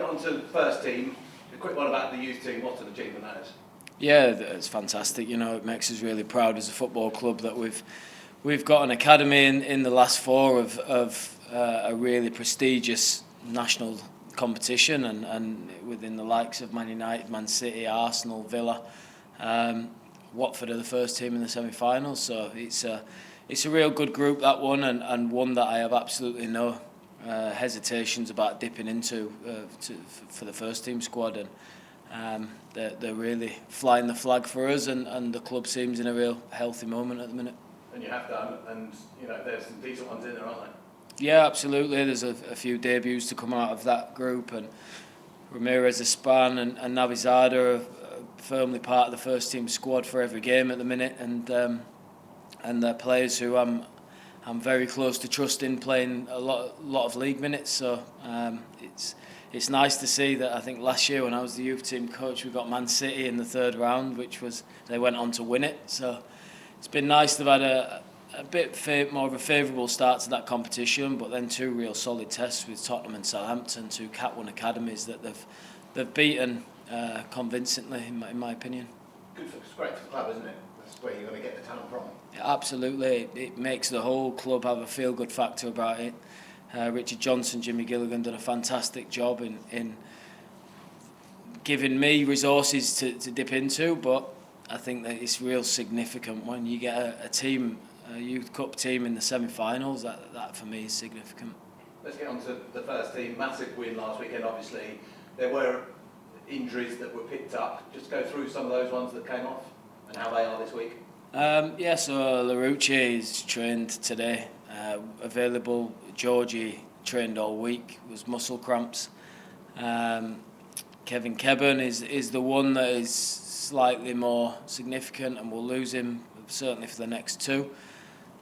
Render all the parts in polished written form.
get on to the first team. A quick one about the youth team. What an achievement that is. Yeah, it's fantastic. You know, it makes us really proud as a football club that we've got an academy in the last four of a really prestigious national competition, and within the likes of Man United, Man City, Arsenal, Villa. Watford are the first team in the semi-finals, so it's a real good group, that one, and one that I have absolutely no hesitations about dipping into for the first team squad, and they're really flying the flag for us, and the club seems in a real healthy moment at the minute. And you have done, and you know there's some decent ones in there, aren't there? Yeah, absolutely. There's a few debuts to come out of that group, and Ramirez Espan and Navizada are firmly part of the first team squad for every game at the minute, and they're players who I'm very close to trusting playing a lot of league minutes. So it's nice to see that. I think last year when I was the youth team coach, we got Man City in the third round, they went on to win it. So it's been nice to have had a bit more of a favourable start to that competition, but then two real solid tests with Tottenham and Southampton, two Cat 1 academies that they've beaten convincingly, in my opinion. Good it's great for the club, isn't it? That's where you're going to get the talent from. Yeah, absolutely, it makes the whole club have a feel-good factor about it. Richard Johnson, Jimmy Gilligan done a fantastic job in giving me resources to dip into, but I think that it's real significant when you get a youth cup team in the semi-finals. That for me is significant. Let's get on to the first team. Massive win last weekend, obviously. There were injuries that were picked up. Just go through some of those ones that came off and how they are this week. So Larouche is trained today, available. Giorgi trained all week, was muscle cramps. Kevin Kebben is the one that is slightly more significant, and we'll lose him certainly for the next two.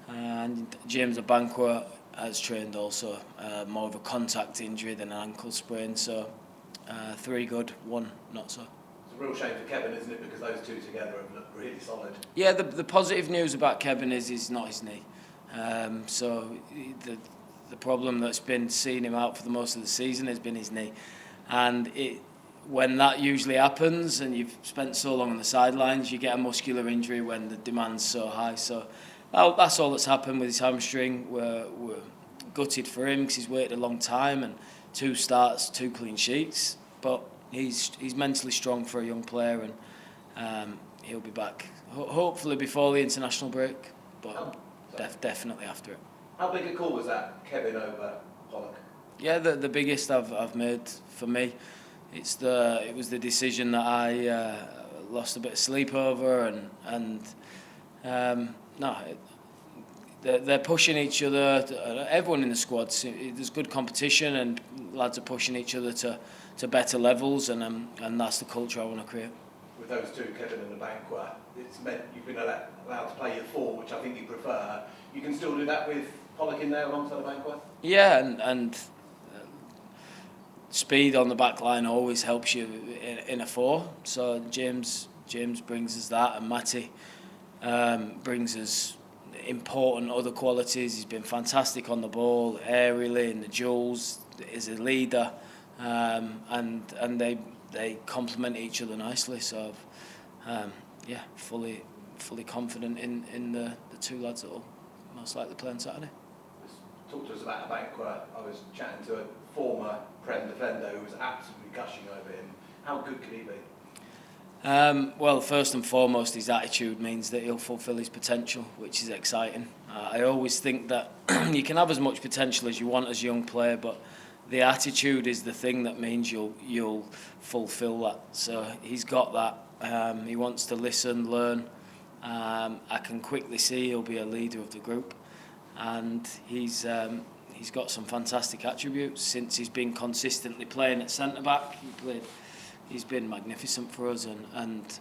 And James Abankwah has trained also, more of a contact injury than an ankle sprain. So 3 good, 1 not so. It's a real shame for Kevin, isn't it? Because those two together have looked really solid. Yeah, the positive news about Kevin is he's not his knee. So the problem that's been seeing him out for the most of the season has been his knee, and when that usually happens and you've spent so long on the sidelines, you get a muscular injury when the demand's so high. So that's all that's happened with his hamstring. We're gutted for him because he's waited a long time, and 2 starts, 2 clean sheets. But he's mentally strong for a young player, and he'll be back hopefully before the international break, but definitely after it. How big a call was that, Kevin over Pollock? Yeah, the biggest I've made for me. It was the decision that I lost a bit of sleep over, and they're pushing each other. Everyone in the squad, there's good competition, and lads are pushing each other to better levels, and that's the culture I want to create. With those two, Kevin and Abankwah, it's meant you've been allowed to play your 4, which I think you prefer. You can still do that with Pollock in there alongside Abankwah? Yeah, and speed on the back line always helps you in a 4. So James brings us that, and Mattie brings us important other qualities. He's been fantastic on the ball, aerially, in the duels, is a leader, and they complement each other nicely. So fully confident in the 2 lads that will most likely play on Saturday. Talk to us about Abankwah. I was chatting to a former Prem defender who was absolutely gushing over him. How good could he be? Well, first and foremost, his attitude means that he'll fulfil his potential, which is exciting. I always think that you can have as much potential as you want as a young player, but the attitude is the thing that means you'll fulfil that. So he's got that. He wants to listen, learn. I can quickly see he'll be a leader of the group, and he's got some fantastic attributes since he's been consistently playing at centre back. He's been magnificent for us, and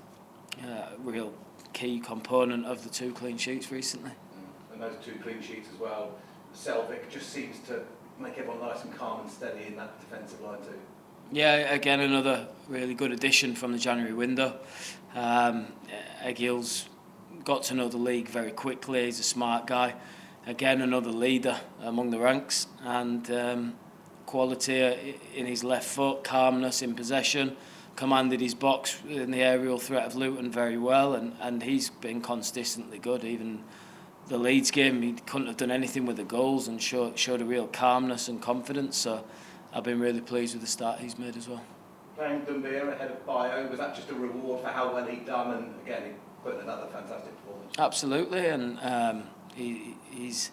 a real key component of the 2 clean sheets recently. And those 2 clean sheets as well. Selvik just seems to make everyone nice and calm and steady in that defensive line too. Yeah, again another really good addition from the January window. Egil's got to know the league very quickly. He's a smart guy. Again, another leader among the ranks, and quality in his left foot, calmness in possession, commanded his box in the aerial threat of Luton very well, and he's been consistently good. Even the Leeds game, he couldn't have done anything with the goals and showed a real calmness and confidence. So I've been really pleased with the start he's made as well. Playing Dumbia ahead of Bio, was that just a reward for how well he'd done? And again, he put in another fantastic performance. Absolutely, and he's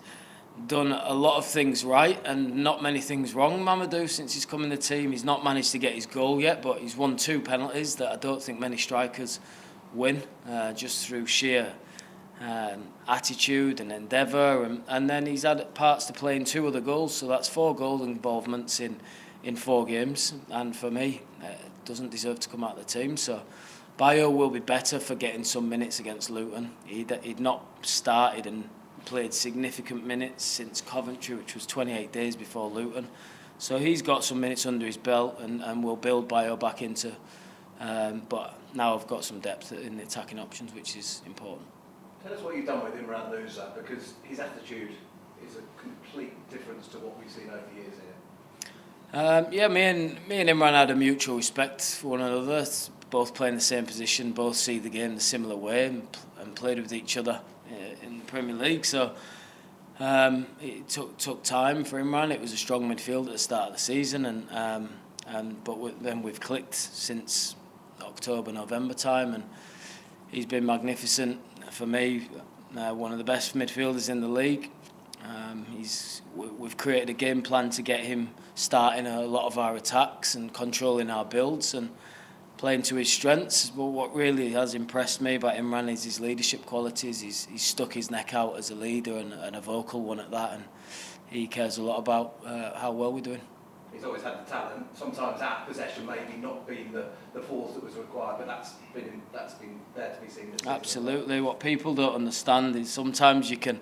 done a lot of things right and not many things wrong, Mamadou, since he's come in the team. He's not managed to get his goal yet, but he's won 2 penalties that I don't think many strikers win, just through sheer attitude and endeavour, and then he's had parts to play in 2 other goals, so that's 4 goal involvements in 4 games, and for me, doesn't deserve to come out of the team. So Bio will be better for getting some minutes against Luton. He'd not started and played significant minutes since Coventry, which was 28 days before Luton. So he's got some minutes under his belt, and will build Bio back into. But now I've got some depth in the attacking options, which is important. Tell us what you've done with Imran Louza, because his attitude is a complete difference to what we've seen over the years here. Me and Imran had a mutual respect for one another. Both play in the same position, both see the game the similar way, and played with each other in the Premier League. So it took time for Imran. It was a strong midfield at the start of the season, but then we've clicked since October, November time, and he's been magnificent for me. One of the best midfielders in the league. We've created a game plan to get him starting a lot of our attacks and controlling our builds and playing to his strengths. But what really has impressed me about Imran is his leadership qualities. He's stuck his neck out as a leader and a vocal one at that, and he cares a lot about how well we're doing. He's always had the talent. Sometimes our possession maybe not being the force that was required, but that's been there to be seen. Absolutely. What people don't understand is sometimes you can,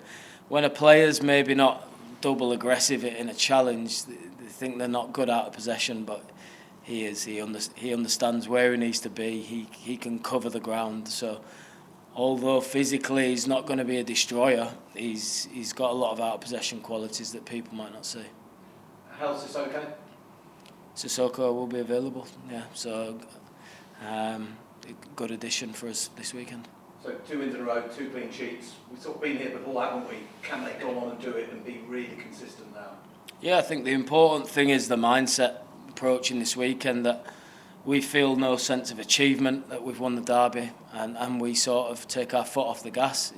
when a player's maybe not double aggressive in a challenge, they think they're not good out of possession, but he is. He understands where he needs to be. He can cover the ground. So although physically he's not going to be a destroyer, he's got a lot of out of possession qualities that people might not see. How's Sissoko? Sissoko will be available, yeah. So a good addition for us this weekend. So 2 wins in a row, 2 clean sheets. We've sort of been here before, haven't we? Can they go on and do it and be really consistent now? Yeah, I think the important thing is the mindset approaching this weekend, that we feel no sense of achievement that we've won the derby, and we sort of take our foot off the gas.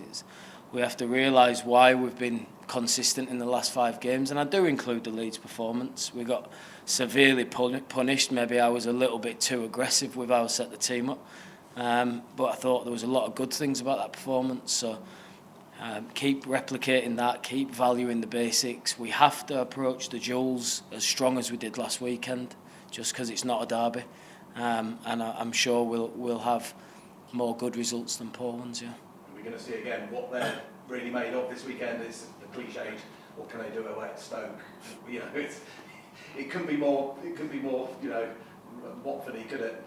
We have to realise why we've been consistent in the last 5 games, and I do include the Leeds performance. We got severely punished. Maybe I was a little bit too aggressive with how I set the team up, but I thought there was a lot of good things about that performance. So keep replicating that, keep valuing the basics. We have to approach the duels as strong as we did last weekend, just because it's not a derby, and I'm sure we'll have more good results than poor ones. Yeah. We're going to see again what they're really made of this weekend. Is the cliched, what can they do away at Stoke? You know, it can be more. You know, Watfordy, could it?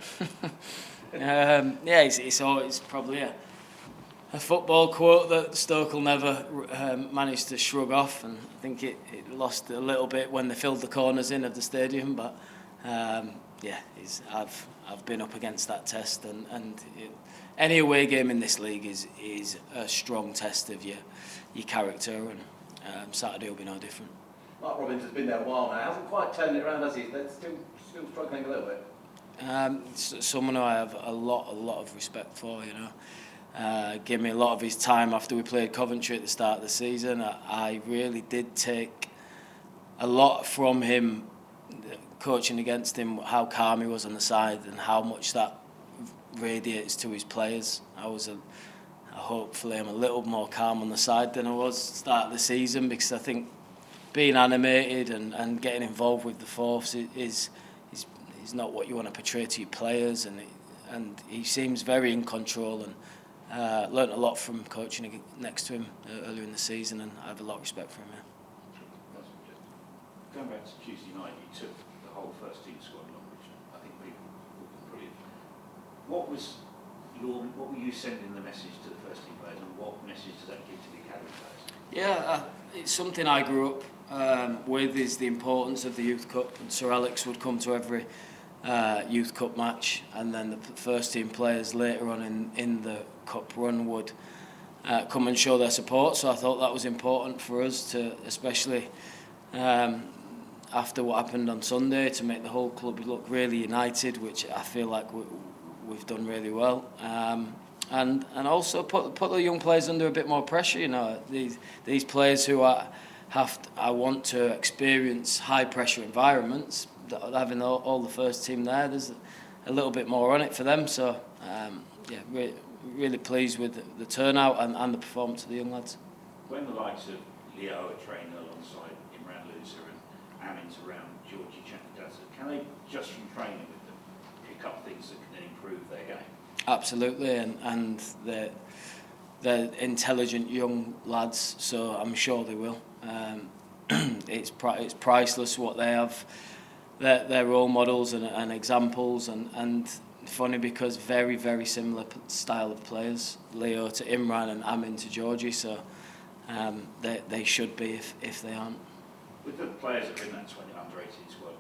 Yeah, it's probably a football quote that Stoke will never manage to shrug off, and I think it lost a little bit when they filled the corners in of the stadium. But I've been up against that test, and any away game in this league is a strong test of your character, and Saturday will be no different. Mark Robbins has been there a while now. Hasn't quite turned it around, has he? They're still struggling a little bit. Someone who I have a lot of respect for, you know. Gave me a lot of his time after we played Coventry at the start of the season. I really did take a lot from him, coaching against him, how calm he was on the side and how much that radiates to his players. Hopefully I'm a little more calm on the side than I was at the start of the season, because I think being animated and getting involved with the force is not what you want to portray to your players, and he seems very in control, and learnt a lot from coaching next to him earlier in the season, and I have a lot of respect for him. Yeah. Going back to Tuesday night, you took the whole first team squad along, which I think people were brilliant. What were you sending the message to the first team players, and what message does that give to the academy players? Yeah, it's something I grew up with is the importance of the Youth Cup. And Sir Alex would come to every Youth Cup match, and then the first team players later on in the Cup run would come and show their support. So I thought that was important for us to, especially after what happened on Sunday, to make the whole club look really united, which I feel like we've done really well. And also put the young players under a bit more pressure. You know, these players who I want to experience high pressure environments. Having all the first team there's a little bit more on it for them. So really pleased with the turnout and the performance of the young lads. When the likes of Leo are training alongside Imran Louza and Amin's around Giorgi Chakvetadze, can they, just from training with them, pick up things that can then improve their game? Absolutely, and they're intelligent young lads, so I'm sure they will. It's priceless what they have. Their role models and examples, and funny because very, very similar style of players. Leo to Imran and Amin to Giorgi, so they should be if they aren't. With the players that are in that under-18 squad,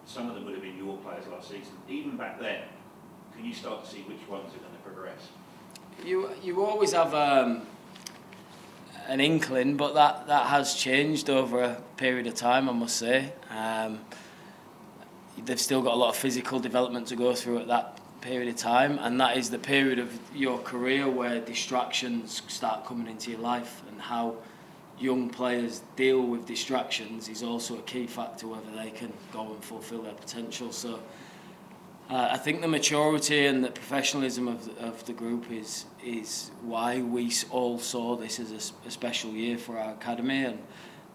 some of them would have been your players last season. Even back then, can you start to see which ones are going to progress? You always have an inkling, but that has changed over a period of time, I must say. They've still got a lot of physical development to go through at that period of time, and that is the period of your career where distractions start coming into your life, and how young players deal with distractions is also a key factor whether they can go and fulfil their potential. So I think the maturity and the professionalism of the group is why we all saw this as a special year for our academy, and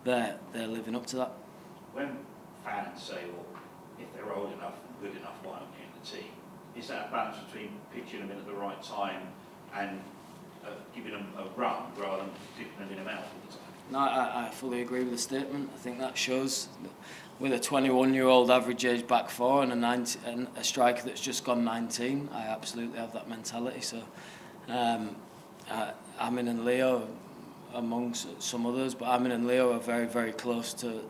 they're living up to that. When fans say, well, if they're old enough and good enough, why aren't they in the team? Is that a balance between pitching them in at the right time and giving them a run rather than dipping them in and out all the time? No, I fully agree with the statement. I think that shows with a 21-year-old average age back four and a striker that's just gone 19, I absolutely have that mentality. So Amin and Leo, amongst some others, but Amin and Leo are very, very close to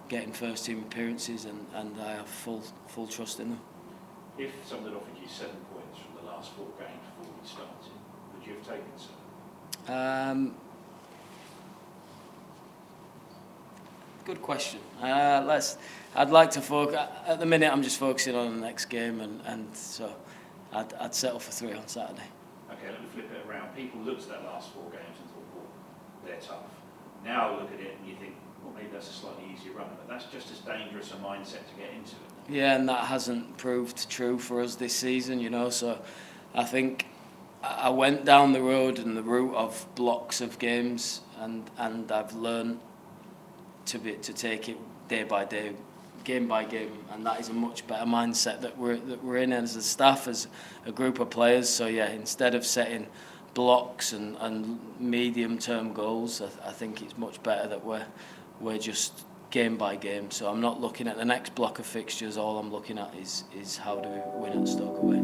getting first team appearances, and I have full trust in them. If someone had offered you 7 points from the last 4 games before we started, would you have taken 7? Good question. I'd like to focus. At the minute, I'm just focusing on the next game, and so I'd settle for 3 on Saturday. Okay, let me flip it around. People looked at that last 4 games and thought, well, they're tough. Now look at it and you think, well, maybe that's a slightly easier run, but that's just as dangerous a mindset to get into it. Yeah, and that hasn't proved true for us this season, you know. So I think I went down the road and the route of blocks of games, and I've learned to take it day by day, game by game, and that is a much better mindset that we're in as a staff, as a group of players. So yeah, instead of setting blocks and medium-term goals, I think it's much better that we're just game by game. So I'm not looking at the next block of fixtures. All I'm looking at is how do we win at Stoke away.